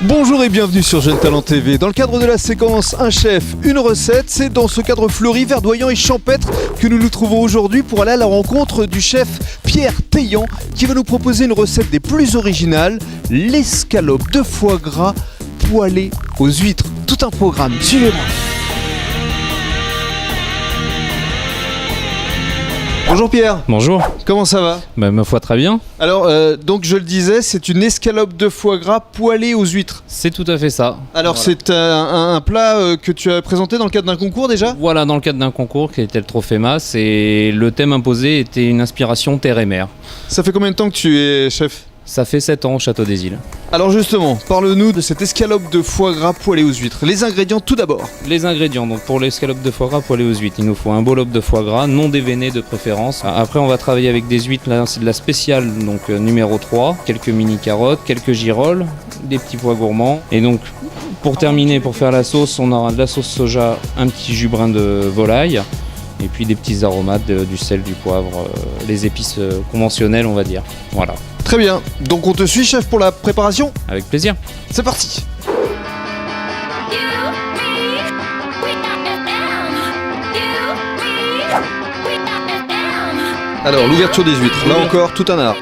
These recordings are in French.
Bonjour et bienvenue sur Jeune Talent TV. Dans le cadre de la séquence Un chef, une recette, c'est dans ce cadre fleuri, verdoyant et champêtre que nous nous trouvons aujourd'hui pour aller à la rencontre du chef Pierre Teillant qui va nous proposer une recette des plus originales, l'escalope de foie gras poêlée aux huîtres. Tout un programme, suivez-moi. Bonjour Pierre. Bonjour. Comment ça va? Ma foi très bien. Alors, donc je le disais, c'est une escalope de foie gras poêlée aux huîtres. C'est tout à fait ça. Alors Voilà. c'est un plat que tu as présenté dans le cadre d'un concours déjà? Voilà, dans le cadre d'un concours qui était le Trophée Mas, et le thème imposé était une inspiration terre et mer. Ça fait combien de temps que tu es chef? Ça fait 7 ans au Château des Îles. Alors justement, parle-nous de cette escalope de foie gras poêlée aux huîtres. Les ingrédients tout d'abord. Les ingrédients, donc pour l'escalope de foie gras poêlée aux huîtres, il nous faut un bol de foie gras, non déveiné de préférence. Après on va travailler avec des huîtres, là c'est de la spéciale, donc numéro 3, quelques mini carottes, quelques girolles, des petits pois gourmands. Et donc pour terminer, pour faire la sauce, on aura de la sauce soja, un petit jus brun de volaille, et puis des petits aromates, du sel, du poivre, les épices conventionnelles on va dire. Voilà. Très bien, donc on te suit chef pour la préparation? Avec plaisir. C'est parti. Alors l'ouverture des huîtres, là encore tout un art.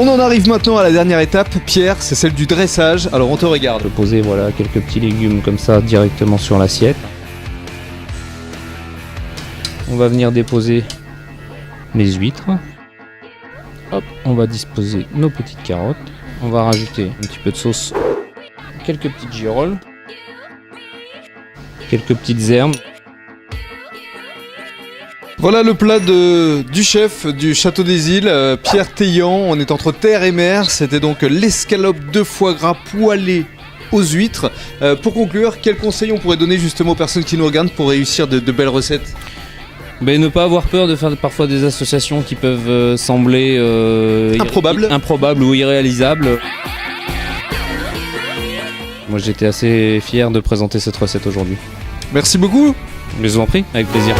On en arrive maintenant à la dernière étape, Pierre, c'est celle du dressage. Alors on te regarde. Je peux poser voilà, quelques petits légumes comme ça directement sur l'assiette. On va venir déposer les huîtres. Hop, on va disposer nos petites carottes. On va rajouter un petit peu de sauce, quelques petites girolles, quelques petites herbes. Voilà le plat du chef du Château des Îles, Pierre Teillant. On est entre terre et mer. C'était donc l'escalope de foie gras poêlée aux huîtres. Pour conclure, quels conseils on pourrait donner justement aux personnes qui nous regardent pour réussir de belles recettes? Mais ne pas avoir peur de faire parfois des associations qui peuvent sembler improbables ou irréalisables. Moi j'étais assez fier de présenter cette recette aujourd'hui. Merci beaucoup. Je vous en prie, avec plaisir.